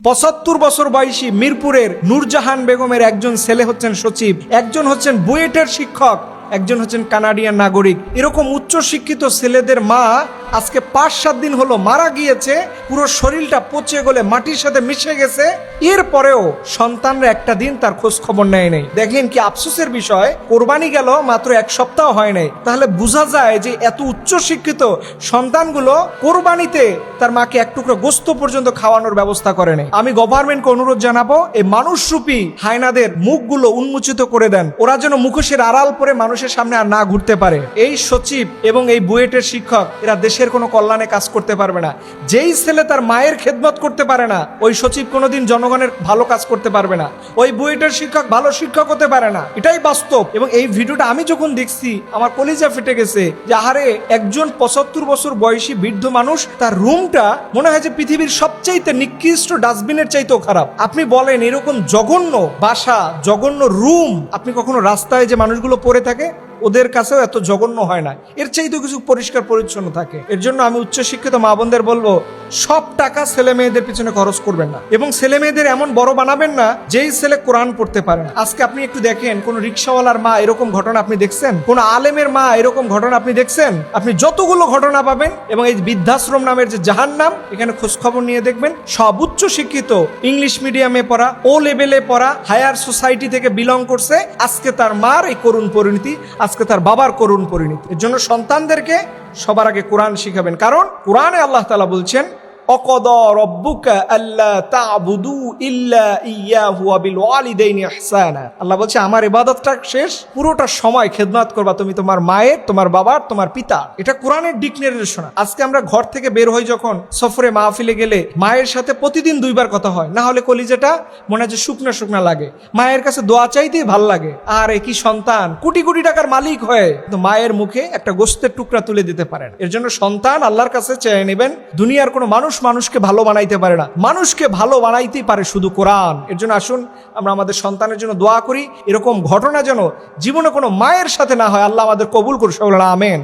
৭৫ বছর বয়সী মিরপুরের নূরজাহান বেগমের একজন ছেলে হচ্ছেন সচিব, একজন হচ্ছেন বুয়েটের শিক্ষক, একজন হচ্ছেন কানাডিয়ান নাগরিক। এরকম উচ্চ শিক্ষিত ছেলেদের মা আজকে ৫-৭ দিন হলো মারা গিয়েছে, পুরো শরীরটা পচে গলে মাটির সাথে মিশে গেছে। এরপরেও সন্তানরা একটা দিন তার খোঁজ খবর নেয় নাই। দেখেন কি আফসোসের বিষয়, কোরবানি গেল মাত্র ১ সপ্তাহ হয় নাই, তাহলে বোঝা যায় যে এত উচ্চ শিক্ষিত সন্তানগুলো কোরবানিতে তার মাকে এক টুকরো গোস্ত পর্যন্ত খাওয়ানোর ব্যবস্থা করে নেই। আমি গভর্নমেন্টকে অনুরোধ জানাবো, এই মানুষরূপী হায়নাদের মুখগুলো উন্মোচিত করে দেন, ওরা যেন মুখোশের আড়াল পরে মানুষের সামনে আর না ঘুরতে পারে। এই সচিব এবং এই বুয়েটের শিক্ষক এরা দেশের কোনো কল্যাণে কাজ করতে পারবে না। যেই ছেলে তার মায়ের খেদমত করতে পারে না, ওই সচিব কোনোদিন জনগণের ভালো কাজ করতে পারবে না। ওই বুয়েটের শিক্ষক ভালো শিক্ষক হতে পারে না, এটাই বাস্তব। এবং এই ভিডিওটা আমি যখন দেখছি আমার কলিজা ফেটে গেছে যে আহারে, একজন ৭৫ বছর বয়সী বৃদ্ধ মানুষ, তার রুমটা মনে হয় যে পৃথিবীর সবচাইতে নিকৃষ্ট ডাস্টবিনের চাইতেও খারাপ। আপনি বলেন এরকম জঘন্য বাসা, জঘন্য রুম আপনি কখনো রাস্তায় যে মানুষগুলো পড়ে থাকে ওদের কাছেও এত জঘন্য হয় না, এর চাইতেও কিছু পরিষ্কার পরিচ্ছন্ন থাকে। এর জন্য আমি উচ্চশিক্ষিত মা বোনদের বলবো, সব টাকা ছেলে মেয়েদের পিছনে খরচ করবেন না, এবং ছেলে মেয়েদের এমন বড় বানাবেন না যেই ছেলে কোরআন পড়তে পারে না। আজকে আপনি একটু দেখেন, কোন রিক্সাওয়ালার মা এরকম ঘটনা আপনি দেখছেন? কোন আলেমের মা এরকম ঘটনা আপনি দেখছেন? আপনি যতগুলো ঘটনা পাবেন, এবং এই বৃদ্ধাশ্রম নামের যে জাহান্নাম, এখানে খোঁজ খবর নিয়ে দেখবেন, সব উচ্চ শিক্ষিত, ইংলিশ মিডিয়ামে পড়া, ও লেভেলে পড়া, হায়ার সোসাইটি থেকে বিলং করছে। আজকে তার মার এই করুণ পরিণতি, আজকে তার বাবার করুণ পরিণতি। এর জন্য সন্তানদেরকে সবার আগে কোরআন শিখাবেন, কারণ কোরআনে আল্লাহ তাআলা বলছেন, অকদা রব্বুকা আল্লা তা'বুদু ইল্লা ইয়াহু ওয়া বিল ওয়ালিদাইনি ইহসানা। আল্লাহ বলছে আমার ইবাদতটা শেষ, পুরোটা সময় খেদমত করবা তুমি তোমার মায়ের, তোমার বাবার, তোমার পিতা। এটা কোরআনের দিক নির্দেশনা। আজকে আমরা ঘর থেকে বের হই, যখন সফরে মাহফিলে গেলে মায়ের সাথে প্রতিদিন ২ বার কথা হয়, না হলে কলিজাটা মনে হয় যে শুকনা শুকনা লাগে। মায়ের কাছে দোয়া চাইতেই ভাল লাগে। আর কি সন্তান কোটি কোটি টাকার মালিক হয়ে কিন্তু মায়ের মুখে একটা গোস্তের টুকরা তুলে দিতে পারে না। এর জন্য সন্তান আল্লাহর কাছে চেয়ে নেবেন। দুনিয়ার কোনো মানুষকে ভালো বানাইতে পারে না, মানুষকে ভালো বানাইতেই পারে শুধু কোরআন। এর জন্য আসুন আমরা আমাদের সন্তানের জন্য দোয়া করি, এরকম ঘটনা যেন জীবনে কোনো মায়ের সাথে না হয়। আল্লাহ আমাদের কবুল করুন, সকলে আমিন।